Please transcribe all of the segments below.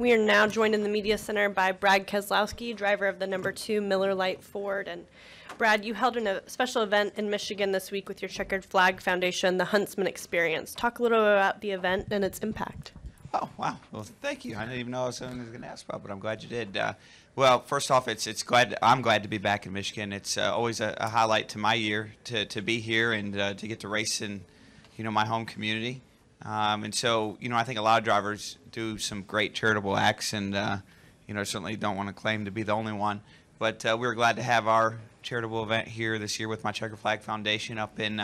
We are now joined in the media center by Brad Keselowski, driver of the #2 Miller Lite Ford. And Brad, you held a special event in Michigan this week with your Checkered Flag Foundation, the Huntsman Experience. Talk a little bit about the event and its impact. Oh, wow. Well, thank you. I didn't even know I was going to ask about, but I'm glad you did. Well, first off, I'm glad to be back in Michigan. It's always a highlight to my year to be here and to get to race in, my home community. And so, I think a lot of drivers do some great charitable acts, and certainly don't want to claim to be the only one. But we were glad to have our charitable event here this year with my Checkered Flag Foundation up in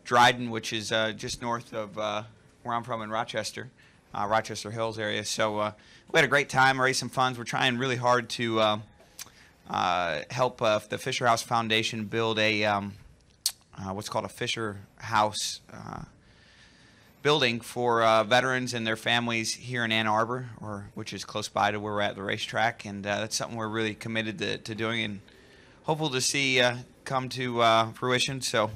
Dryden, which is just north of where I'm from in Rochester. Rochester Hills area. So we had a great time, raised some funds. We're trying really hard to help the Fisher House Foundation build a what's called a Fisher House building for veterans and their families here in Ann Arbor, which is close by to where we're at the racetrack. And that's something we're really committed to doing and hopeful to see come to fruition. So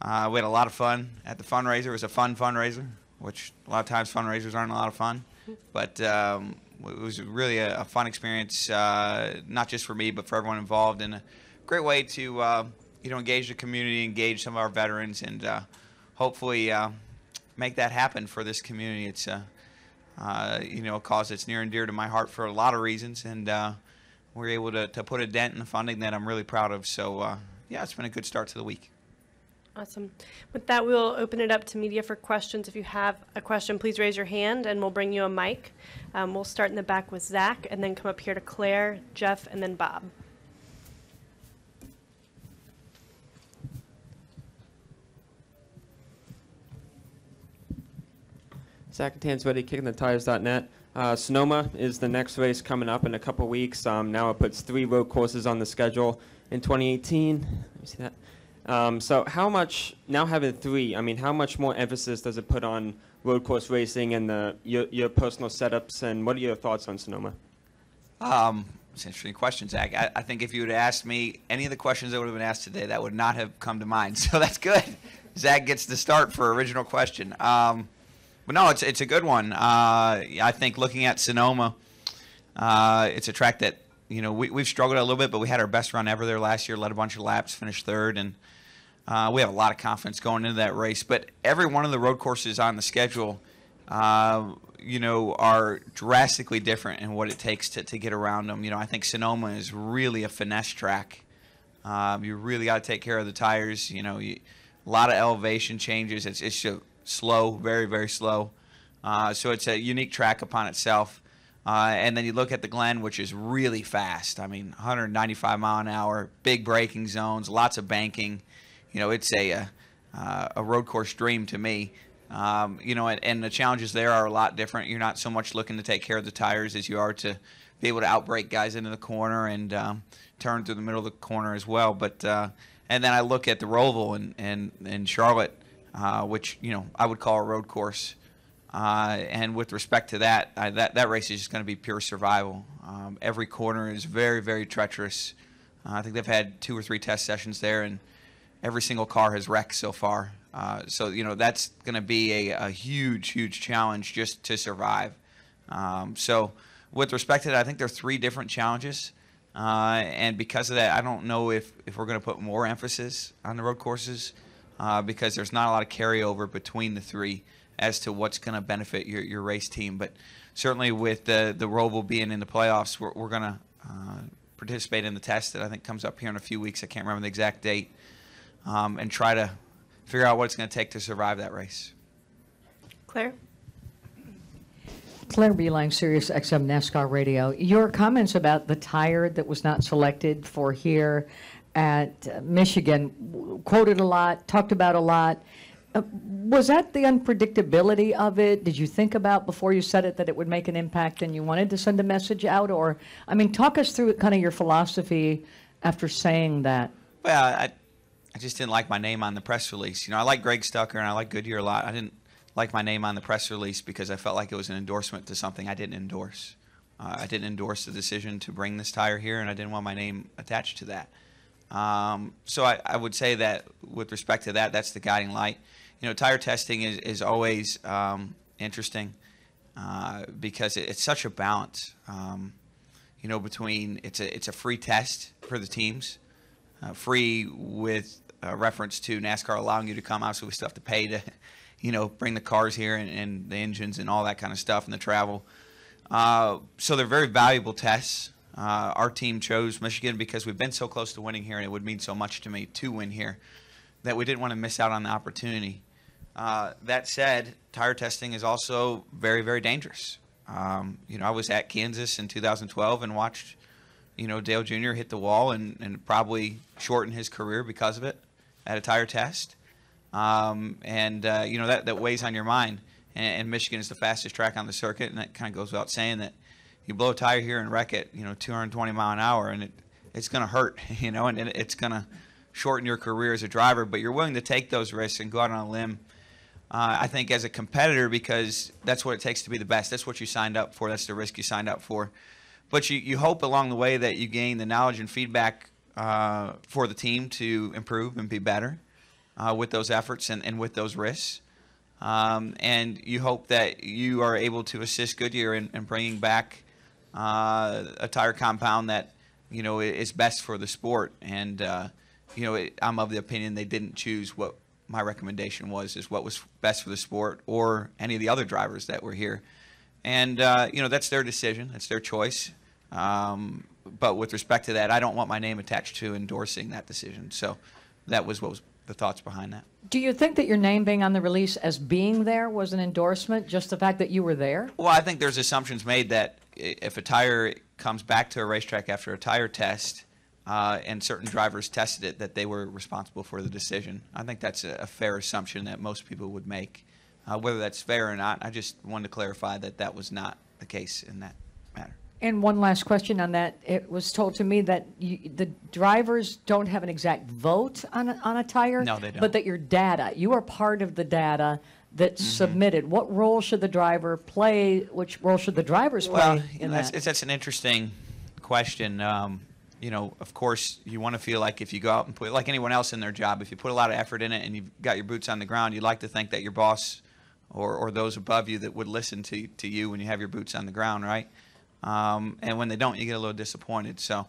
we had a lot of fun at the fundraiser. It was a fun fundraiser, which a lot of times fundraisers aren't a lot of fun, but it was really a fun experience, not just for me, but for everyone involved, and a great way to engage the community, engage some of our veterans, and hopefully make that happen for this community. It's a cause that's near and dear to my heart for a lot of reasons, and we're able to put a dent in the funding that I'm really proud of. So yeah, it's been a good start to the week. Awesome. With that, we'll open it up to media for questions. If you have a question, please raise your hand and we'll bring you a mic. We'll start in the back with Zach and then come up here to Claire, Jeff, and then Bob. Zach Tanswetti, KickingTheTires.net. Sonoma is the next race coming up in a couple weeks. Now it puts 3 road courses on the schedule in 2018. Let me see that. So how much, now having 3, how much more emphasis does it put on road course racing and your personal setups, and what are your thoughts on Sonoma? It's an interesting question, Zach. I think if you would have asked me any of the questions that would have been asked today, that would not have come to mind. So that's good. Zach gets the start for original question. But no, it's a good one. I think looking at Sonoma, it's a track that, we've struggled a little bit, but we had our best run ever there last year, led a bunch of laps, finished 3rd, and we have a lot of confidence going into that race. But every one of the road courses on the schedule, are drastically different in what it takes to get around them. I think Sonoma is really a finesse track. You really got to take care of the tires. A lot of elevation changes. It's just slow, very, very slow. So it's a unique track upon itself. And then you look at the Glen, which is really fast. 195 mile an hour, big braking zones, lots of banking. It's a road course dream to me. And the challenges there are a lot different. You're not so much looking to take care of the tires as you are to be able to outbrake guys into the corner and turn through the middle of the corner as well. But and then I look at the Roval and Charlotte, which I would call a road course. And with respect to that, that race is just going to be pure survival. Every corner is very, very treacherous. I think they've had 2 or 3 test sessions there, and every single car has wrecked so far. So that's going to be a huge, huge challenge just to survive. So with respect to that, I think there are 3 different challenges. And because of that, I don't know if we're going to put more emphasis on the road courses because there's not a lot of carryover between the 3 as to what's going to benefit your race team. But certainly with the Roval being in the playoffs, we're going to participate in the test that I think comes up here in a few weeks. I can't remember the exact date. And try to figure out what it's going to take to survive that race. Claire? Claire Beeline, Sirius XM NASCAR Radio. Your comments about the tire that was not selected for here at Michigan, quoted a lot, talked about a lot. Was that the unpredictability of it? Did you think about before you said it that it would make an impact and you wanted to send a message out? Or, talk us through kind of your philosophy after saying that. Well, I just didn't like my name on the press release. I like Greg Stucker and I like Goodyear a lot. I didn't like my name on the press release because I felt like it was an endorsement to something I didn't endorse. I didn't endorse the decision to bring this tire here, and I didn't want my name attached to that. So I would say that with respect to that, that's the guiding light. Tire testing is always interesting. because it's such a balance. Between it's a free test for the teams, free with reference to NASCAR allowing you to come out, so we still have to pay to, bring the cars here and the engines and all that kind of stuff and the travel. So they're very valuable tests. Our team chose Michigan because we've been so close to winning here, and it would mean so much to me to win here that we didn't want to miss out on the opportunity. That said, tire testing is also very, very dangerous. I was at Kansas in 2012 and watched, Dale Jr. hit the wall and probably shorten his career because of it at a tire test. That weighs on your mind. And Michigan is the fastest track on the circuit, and that kind of goes without saying that you blow a tire here and wreck it, 220 mile an hour, and it's going to hurt, and it's going to shorten your career as a driver. But you're willing to take those risks and go out on a limb, I think, as a competitor, because that's what it takes to be the best. That's what you signed up for. That's the risk you signed up for. But you hope along the way that you gain the knowledge and feedback for the team to improve and be better with those efforts and with those risks. And you hope that you are able to assist Goodyear in bringing back a tire compound that, is best for the sport. And, I'm of the opinion they didn't choose what my recommendation is what was best for the sport or any of the other drivers that were here. And, that's their decision. That's their choice. But with respect to that, I don't want my name attached to endorsing that decision. So that was what was the thoughts behind that. Do you think that your name being on the release as being there was an endorsement, just the fact that you were there? Well, I think there's assumptions made that if a tire comes back to a racetrack after a tire test and certain drivers tested it, that they were responsible for the decision. I think that's a fair assumption that most people would make. Whether that's fair or not, I just wanted to clarify that that was not the case in that matter. And one last question on that. It was told to me that the drivers don't have an exact vote on a tire. No, they don't. But that your data, you are part of the data that's submitted. What role should the driver play? Which role should the drivers play in that? That's an interesting question. Of course, you want to feel like if you go out and put, like anyone else in their job, if you put a lot of effort in it and you've got your boots on the ground, you'd like to think that your boss or those above you that would listen to you when you have your boots on the ground, right? And when they don't, you get a little disappointed. So,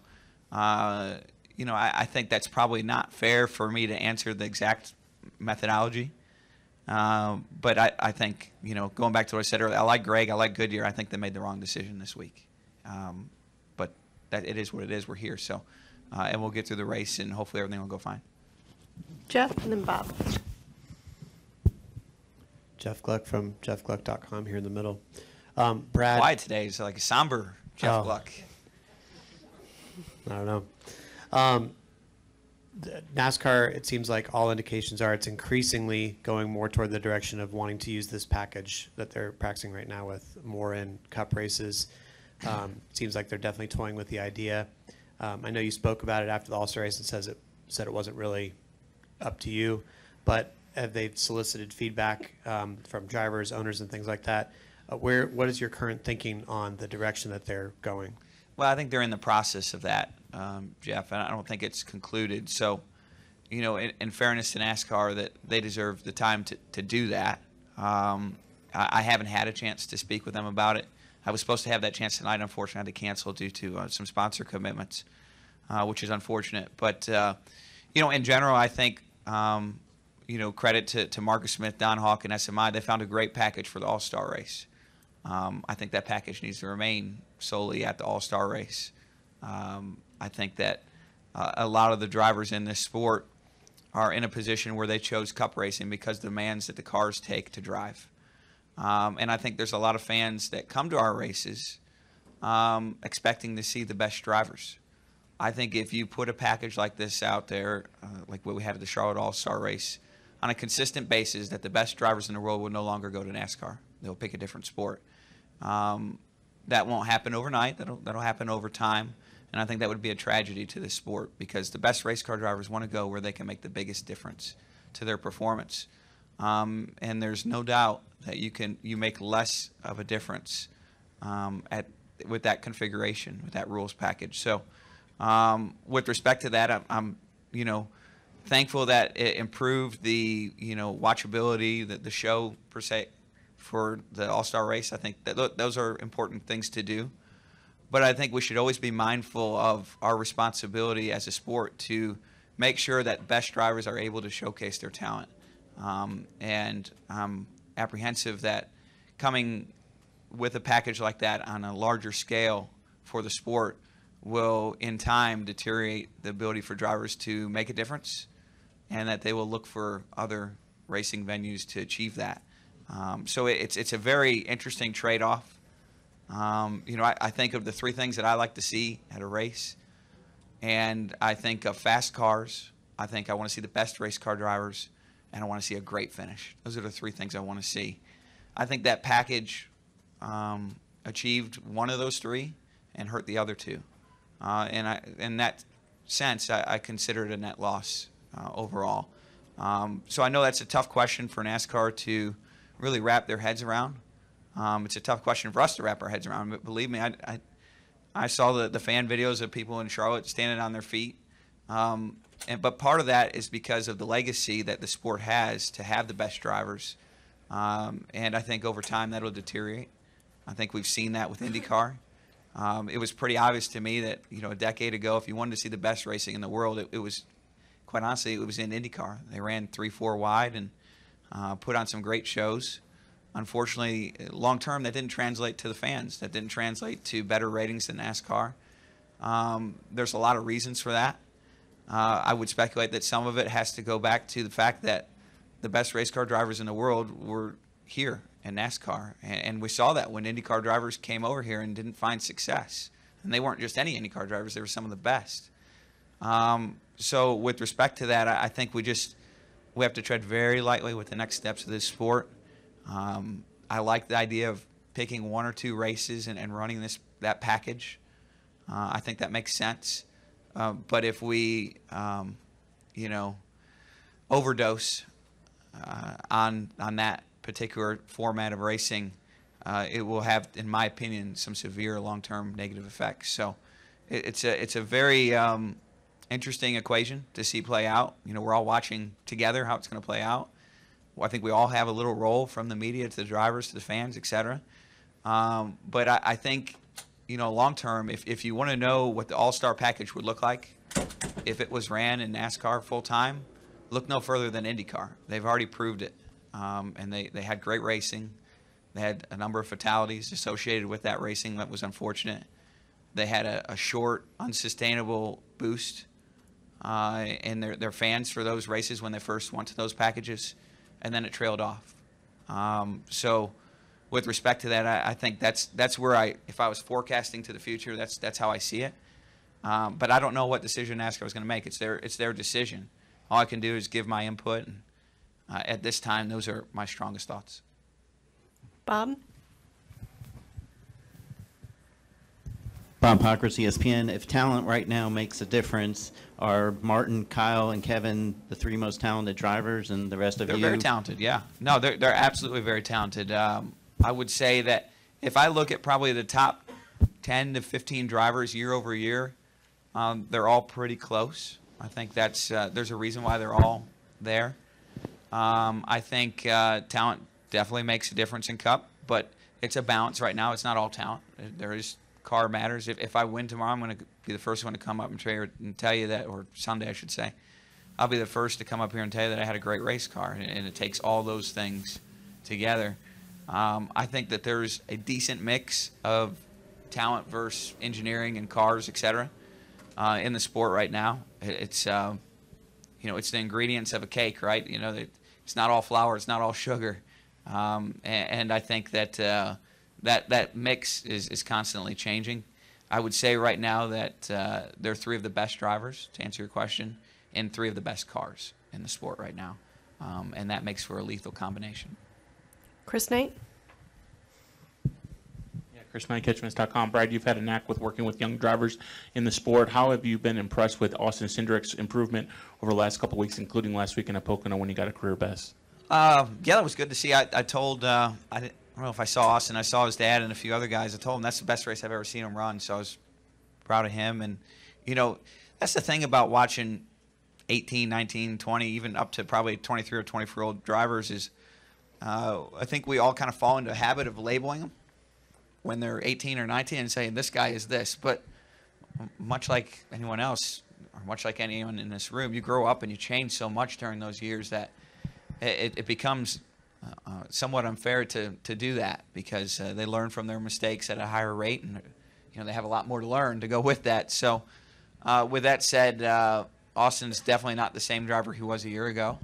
I think that's probably not fair for me to answer the exact methodology. But I think, going back to what I said earlier, I like Greg, I like Goodyear. I think they made the wrong decision this week. But that it is what it is. We're here. So, and we'll get through the race, and hopefully everything will go fine. Jeff and then Bob. Jeff Gluck from jeffgluck.com here in the middle. Brad. Quiet today is like a somber Jeff Gluck. I don't know. NASCAR, it seems like all indications are it's increasingly going more toward the direction of wanting to use this package that they're practicing right now with more in cup races. Seems like they're definitely toying with the idea. I know you spoke about it after the All-Star race and said it wasn't really up to you, but have they solicited feedback from drivers, owners, and things like that? What is your current thinking on the direction that they're going? Well, I think they're in the process of that, Jeff, and I don't think it's concluded. So, in fairness to NASCAR, that they deserve the time to do that. I haven't had a chance to speak with them about it. I was supposed to have that chance tonight. Unfortunately, I had to cancel due to some sponsor commitments, which is unfortunate. But, in general, I think, credit to Marcus Smith, Don Hawk, and SMI. They found a great package for the All-Star race. I think that package needs to remain solely at the All-Star race. I think that a lot of the drivers in this sport are in a position where they chose cup racing because of the demands that the cars take to drive. And I think there's a lot of fans that come to our races expecting to see the best drivers. I think if you put a package like this out there, like what we had at the Charlotte All-Star race, on a consistent basis, that the best drivers in the world will no longer go to NASCAR. They'll pick a different sport. That won't happen overnight. That'll happen over time. And I think that would be a tragedy to this sport because the best race car drivers want to go where they can make the biggest difference to their performance. And there's no doubt that you make less of a difference with that configuration, with that rules package. So with respect to that, I'm thankful that it improved the watchability, the show per se, for the All-Star race. I think that those are important things to do. But I think we should always be mindful of our responsibility as a sport to make sure that best drivers are able to showcase their talent. And I'm apprehensive that coming with a package like that on a larger scale for the sport will in time deteriorate the ability for drivers to make a difference, and that they will look for other racing venues to achieve that. So it's a very interesting trade-off. I think of the three things that I like to see at a race, and I think of fast cars. I think I want to see the best race car drivers, and I want to see a great finish. Those are the three things I want to see. I think that package achieved one of those three and hurt the other two. And in that sense, I consider it a net loss overall. So I know that's a tough question for NASCAR to really wrap their heads around. It's a tough question for us to wrap our heads around. But believe me, I saw the fan videos of people in Charlotte standing on their feet. But part of that is because of the legacy that the sport has to have the best drivers. And I think over time that'll deteriorate. I think we've seen that with IndyCar. It was pretty obvious to me that, a decade ago, if you wanted to see the best racing in the world, it was, quite honestly, it was in IndyCar. They ran 3-4 wide and put on some great shows. Unfortunately, long term, that didn't translate to the fans. That didn't translate to better ratings than NASCAR. There's a lot of reasons for that. I would speculate that some of it has to go back to the fact that the best race car drivers in the world were here in NASCAR. And we saw that when IndyCar drivers came over here and didn't find success. And they weren't just any IndyCar drivers, they were some of the best. So with respect to that, I think we have to tread very lightly with the next steps of this sport. I like the idea of picking one or two races and running that package. I think that makes sense. But if we, overdose on that particular format of racing, it will have, in my opinion, some severe long-term negative effects. So it's a very interesting equation to see play out. We're all watching together how it's going to play out. I think we all have a little role, from the media to the drivers to the fans, etc. But I think, long term, if you want to know what the all-star package would look like if it was ran in NASCAR full time, look no further than IndyCar. They've already proved it, and they had great racing. They had a number of fatalities associated with that racing that was unfortunate. They had a short, unsustainable boost in their fans for those races when they first went to those packages, and then it trailed off. So with respect to that, I think that's where if I was forecasting to the future, that's how I see it. But I don't know what decision NASCAR was going to make. It's their decision. All I can do is give my input, and at this time, those are my strongest thoughts. Bob? Bob Pockers, ESPN. If talent right now makes a difference, are Martin, Kyle, and Kevin the three most talented drivers, and the rest of They're you? very talented, yeah. No, they're absolutely very talented. I would say that if I look at probably the top 10 to 15 drivers year over year, they're all pretty close. I think there's a reason why they're all there. I think talent definitely makes a difference in Cup, but it's a balance right now. It's not all talent. There is car matters. If I win tomorrow, I'm going to be the first one to come up and tell you that, or Sunday I should say. I'll be the first to come up here and tell you that I had a great race car, and it takes all those things together. I think that there's a decent mix of talent versus engineering and cars, etc. In the sport right now. It's it's the ingredients of a cake, right? It's not all flour, it's not all sugar, and I think that that mix is constantly changing. I would say right now that they're three of the best drivers, to answer your question, and three of the best cars in the sport right now, and that makes for a lethal combination. Chris Knight? Chris Knight, Catchments.com. Brad, you've had a knack with working with young drivers in the sport. How have you been impressed with Austin Cindric's improvement over the last couple of weeks, including last week in Pocono when he got a career best? Yeah, that was good to see. I told, I don't know if I saw Austin. I saw his dad and a few other guys. I told him that's the best race I've ever seen him run, so I was proud of him. And, that's the thing about watching 18, 19, 20, even up to probably 23 or 24-year-old drivers is I think we all kind of fall into a habit of labeling them when they're 18 or 19 and saying this guy is this. But much like anyone else, or much like anyone in this room, you grow up and you change so much during those years that it becomes somewhat unfair to do that, because they learn from their mistakes at a higher rate, and they have a lot more to learn to go with that. So with that said, Austin's definitely not the same driver he was a year ago,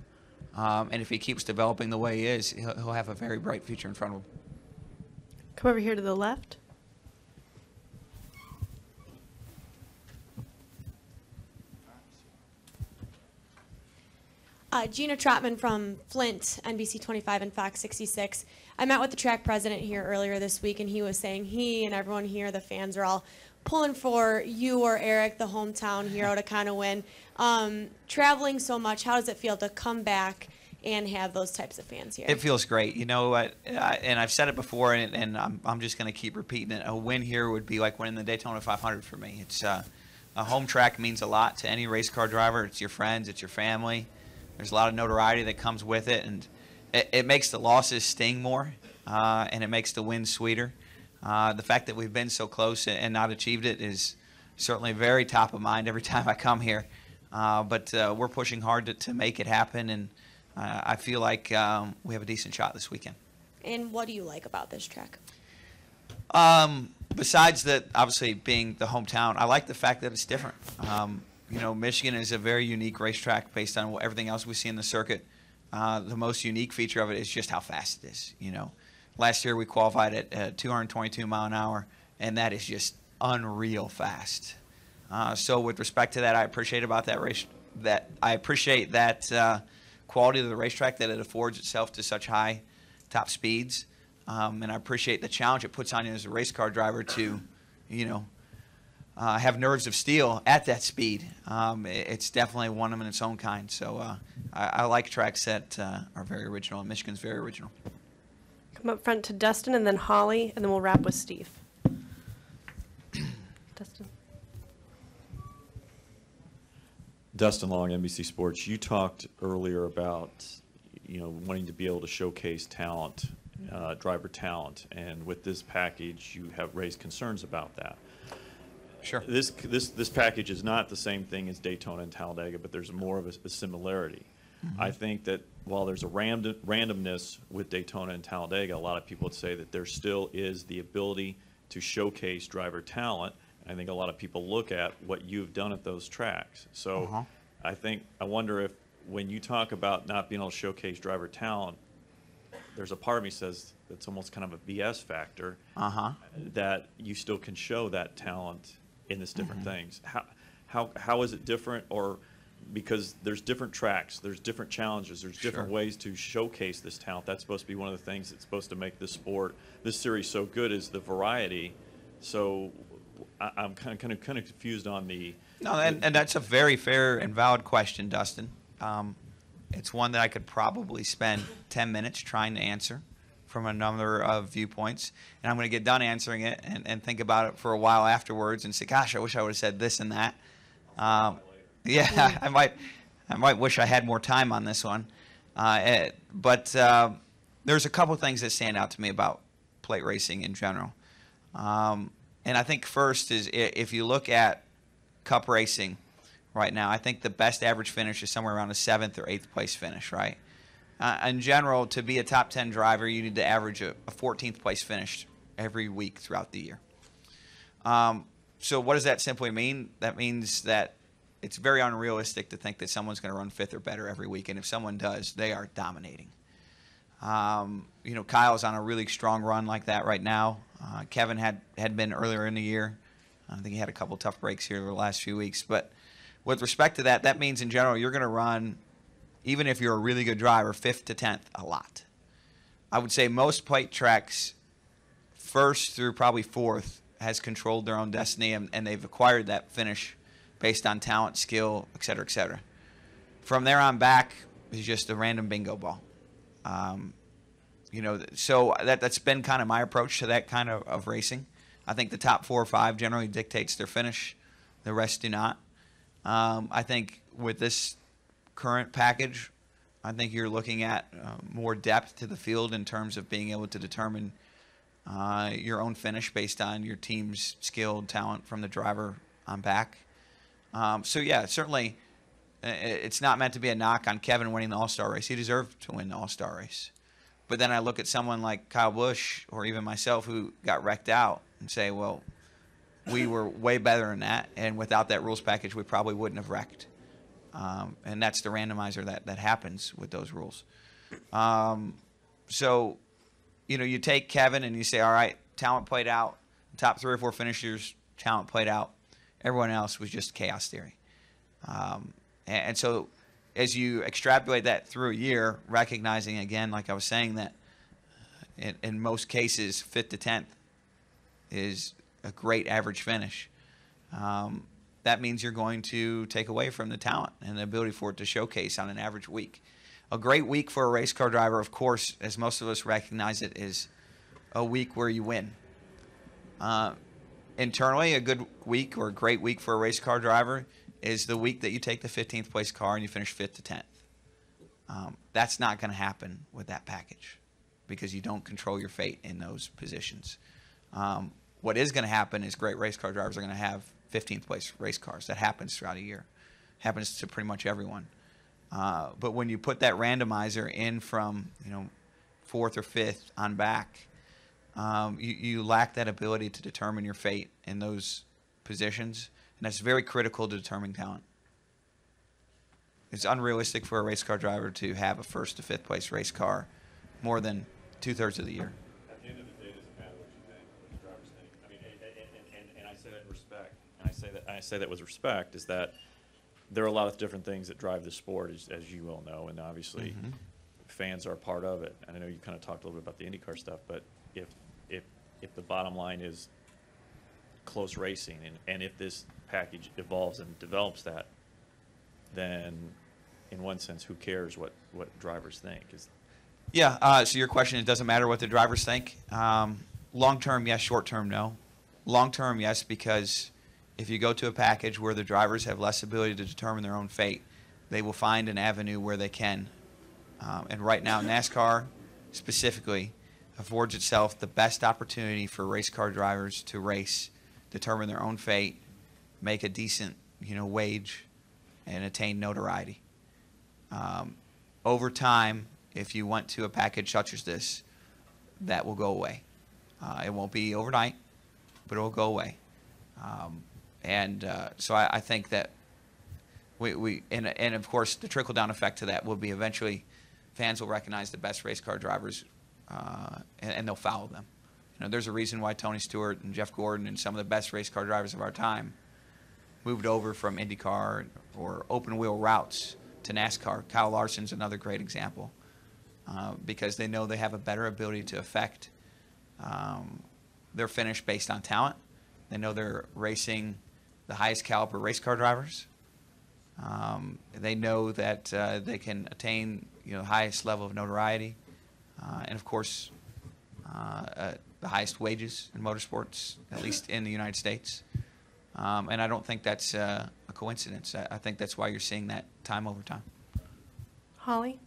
and if he keeps developing the way he is, he'll have a very bright future in front of him. Come over here to the left. Gina Trotman from Flint, NBC 25 and Fox 66. I met with the track president here earlier this week, and he was saying he and everyone here, the fans, are all pulling for you or Eric, the hometown hero, to kind of win. Traveling so much, how does it feel to come back and have those types of fans here? It feels great. You know what? And I've said it before, and I'm just going to keep repeating it. A win here would be like winning the Daytona 500 for me. It's a home track means a lot to any race car driver. It's your friends. It's your family. There's a lot of notoriety that comes with it, and it makes the losses sting more, and it makes the wins sweeter. The fact that we've been so close and not achieved it is certainly very top of mind every time I come here. But we're pushing hard to make it happen, and I feel like we have a decent shot this weekend. And what do you like about this track? Besides that, obviously being the hometown, I like the fact that it's different. Michigan is a very unique racetrack based on everything else we see in the circuit. The most unique feature of it is just how fast it is. Last year we qualified at 222 mile an hour, and that is just unreal fast. So with respect to that, I appreciate about that race. That I appreciate that quality of the racetrack, that it affords itself to such high top speeds, and I appreciate the challenge it puts on you as a race car driver to, have nerves of steel at that speed. It's definitely one of them in its own kind. So I like tracks that are very original, and Michigan's very original. Come up front to Dustin, and then Holly, and then we'll wrap with Steve. Dustin. Dustin Long, NBC Sports. You talked earlier about, wanting to be able to showcase talent, driver talent, and with this package, you have raised concerns about that. Sure. This package is not the same thing as Daytona and Talladega, but there's more of a similarity. Mm-hmm. I think that while there's a randomness with Daytona and Talladega, a lot of people would say that there still is the ability to showcase driver talent. I think a lot of people look at what you've done at those tracks. So I wonder if when you talk about not being able to showcase driver talent, there's a part of me says it's almost kind of a BS factor, that you still can show that talent in this different things. How is it different? Or because there's different tracks, there's different challenges, there's different ways to showcase this talent. That's supposed to be one of the things that's supposed to make this sport, this series so good, is the variety. So I'm kind of confused on the. No, and that's a very fair and valid question, Dustin. It's one that I could probably spend 10 minutes trying to answer from a number of viewpoints, and I'm going to get done answering it and think about it for a while afterwards and say, gosh, I wish I would have said this and that. I might wish I had more time on this one. But there's a couple things that stand out to me about plate racing in general. And I think first is, if you look at Cup racing right now, I think the best average finish is somewhere around a 7th or 8th place finish, right? In general, to be a top 10 driver, you need to average a 14th place finish every week throughout the year. So what does that simply mean? That means that it's very unrealistic to think that someone's going to run 5th or better every week, and if someone does, they are dominating. Kyle's on a really strong run like that right now. Kevin had been earlier in the year. I think he had a couple tough breaks here the last few weeks. But with respect to that, that means in general you're going to run, even if you're a really good driver, 5th to 10th a lot. I would say most plate tracks, 1st through probably 4th, has controlled their own destiny, and they've acquired that finish based on talent, skill, et cetera, et cetera. From there on back is just a random bingo ball. So that's been kind of my approach to that kind of racing. I think the top 4 or 5 generally dictates their finish. The rest do not. I think with this current package, I think you're looking at more depth to the field in terms of being able to determine your own finish based on your team's skill and talent from the driver on back. So, yeah, certainly it's not meant to be a knock on Kevin winning the All-Star race. He deserved to win the All-Star race. But then I look at someone like Kyle Busch or even myself who got wrecked out and say, well, we were way better than that, and without that rules package, we probably wouldn't have wrecked. And that's the randomizer that happens with those rules. So, you know, you take Kevin and you say, all right, talent played out. Top 3 or 4 finishers, talent played out. Everyone else was just chaos theory. And so as you extrapolate that through a year, recognizing, again, like I was saying, that in most cases, 5th to 10th is a great average finish. That means you're going to take away from the talent and the ability for it to showcase on an average week. A great week for a race car driver, of course, as most of us recognize it, is a week where you win. Internally, a good week or a great week for a race car driver is the week that you take the 15th place car and you finish 5th to 10th. That's not going to happen with that package because you don't control your fate in those positions. What is going to happen is great race car drivers are going to have 15th place race cars. That happens throughout a year. Happens to pretty much everyone. But when you put that randomizer in from 4th or 5th on back, you lack that ability to determine your fate in those positions, and that's very critical to determining talent. It's unrealistic for a race car driver to have a 1st to 5th place race car more than 2/3 of the year. At the end of the day, it doesn't matter what you think, what the drivers think. I mean, and I say that in respect. And I say that with respect is that there are a lot of different things that drive the sport, as you all know, and obviously fans are a part of it. And I know you kind of talked a little bit about the IndyCar stuff, but if the bottom line is close racing, and if this package evolves and develops that, then in one sense, who cares what drivers think? Yeah, so your question, it doesn't matter what the drivers think. Long-term, yes. Short-term, no. Long-term, yes, because if you go to a package where the drivers have less ability to determine their own fate, they will find an avenue where they can. And right now, NASCAR specifically affords itself the best opportunity for race car drivers to race, determine their own fate, make a decent wage, and attain notoriety. Over time, if you went to a package such as this, that will go away. It won't be overnight, but it will go away. So I think that and of course the trickle-down effect to that will be eventually fans will recognize the best race car drivers and they'll follow them. There's a reason why Tony Stewart and Jeff Gordon and some of the best race car drivers of our time moved over from IndyCar or open-wheel routes to NASCAR. Kyle Larson's another great example because they know they have a better ability to affect their finish based on talent. They know they're racing the highest caliber race car drivers. They know that they can attain the highest level of notoriety and, of course, the highest wages in motorsports, at least in the United States. And I don't think that's a coincidence. I think that's why you're seeing that time over time. Holly?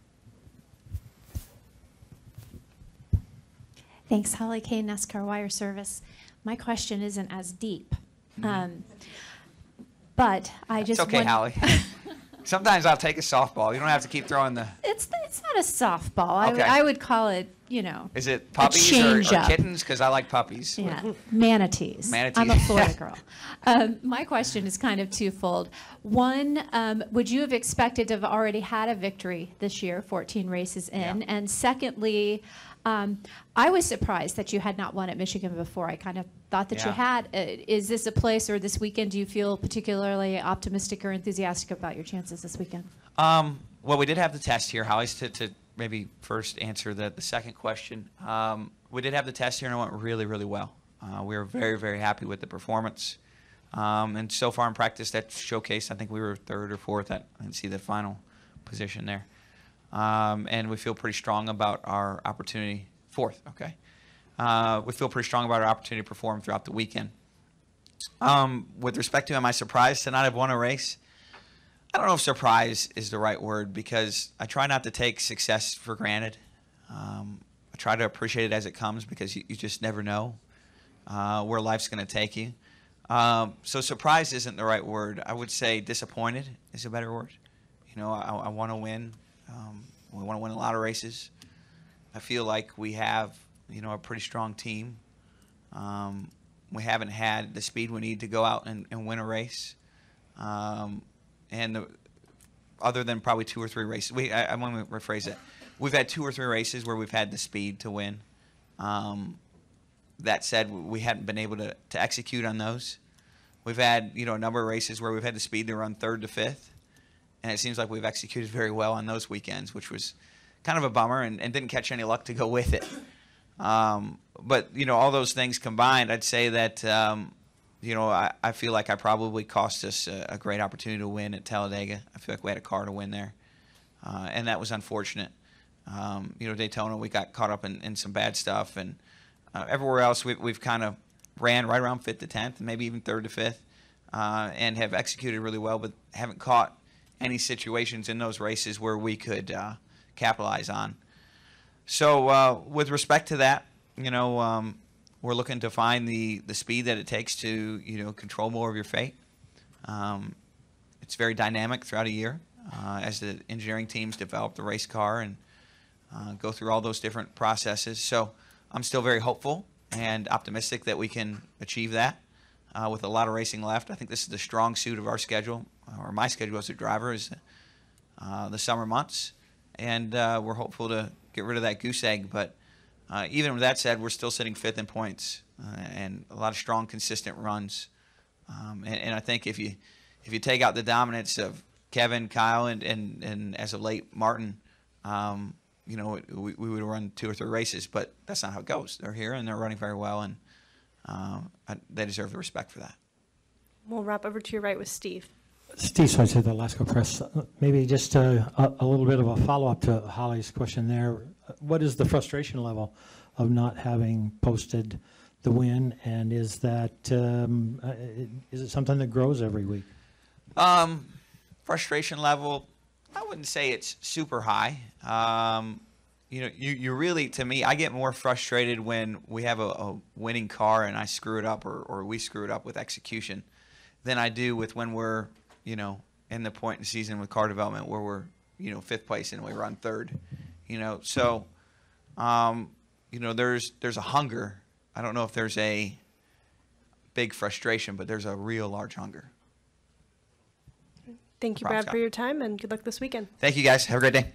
Thanks, Holly Kane, NASCAR Wire Service. My question isn't as deep, but I just it's okay, Holly. Sometimes I'll take a softball. You don't have to keep throwing the. It's not a softball. Okay. I would call it, Is it puppies or kittens? Because I like puppies. Yeah, manatees. Manatees. I'm a Florida girl. My question is kind of twofold. One, would you have expected to have already had a victory this year, 14 races in? Yeah. And secondly, I was surprised that you had not won at Michigan before. I kind of thought that you had. Is this a place, or this weekend, do you feel particularly optimistic or enthusiastic about your chances this weekend? Well, we did have the test here, Holly, to maybe first answer the second question. We did have the test here, and it went really, really well. We were very, very happy with the performance. And so far in practice, that showcased, I think we were 3rd or 4th. I didn't see the final position there. And we feel pretty strong about our opportunity. 4th, okay. We feel pretty strong about our opportunity to perform throughout the weekend. With respect to, am I surprised to not have won a race? I don't know if surprise is the right word, because I try not to take success for granted. I try to appreciate it as it comes, because you just never know where life's going to take you. So surprise isn't the right word. I would say disappointed is a better word. You know, I want to win. We want to win a lot of races. I feel like we have, you know, a pretty strong team. We haven't had the speed we need to go out and win a race. Other than probably 2 or 3 races. I want to rephrase it. We've had 2 or 3 races where we've had the speed to win. That said, we hadn't been able to execute on those. We've had, you know, a number of races where we've had the speed to run 3rd to 5th, and it seems like we've executed very well on those weekends, which was kind of a bummer, and didn't catch any luck to go with it. But, you know, all those things combined, I'd say that, you know, I feel like I probably cost us a great opportunity to win at Talladega. I feel like we had a car to win there, and that was unfortunate. You know, Daytona, we got caught up in some bad stuff, and everywhere else we've kind of ran right around 5th to 10th, maybe even 3rd to 5th, and have executed really well, but haven't caught any situations in those races where we could capitalize on. So with respect to that, you know, we're looking to find the speed that it takes to, you know, control more of your fate. It's very dynamic throughout a year as the engineering teams develop the race car and go through all those different processes. So I'm still very hopeful and optimistic that we can achieve that with a lot of racing left. I think this is the strong suit of our schedule, or my schedule as a driver, is the summer months. And we're hopeful to get rid of that goose egg. But even with that said, we're still sitting 5th in points and a lot of strong, consistent runs. And I think if you take out the dominance of Kevin, Kyle, and as of late, Martin, you know, we would run 2 or 3 races, but that's not how it goes. They're here and they're running very well, and they deserve the respect for that. We'll wrap over to your right with Steve. Steve Switzer, the Alaska Press. Maybe just a little bit of a follow-up to Holly's question there. What is the frustration level of not having posted the win, and is that is it something that grows every week? Frustration level, I wouldn't say it's super high. You know, you really, to me, I get more frustrated when we have a winning car and I screw it up, or we screw it up with execution, than I do with when we're, you know, in the point in the season with car development where we're, you know, 5th place and we run 3rd. You know, so, you know, there's a hunger. I don't know if there's a big frustration, but there's a real large hunger. Thank you, Brad, for your time, and good luck this weekend. Thank you, guys. Have a great day.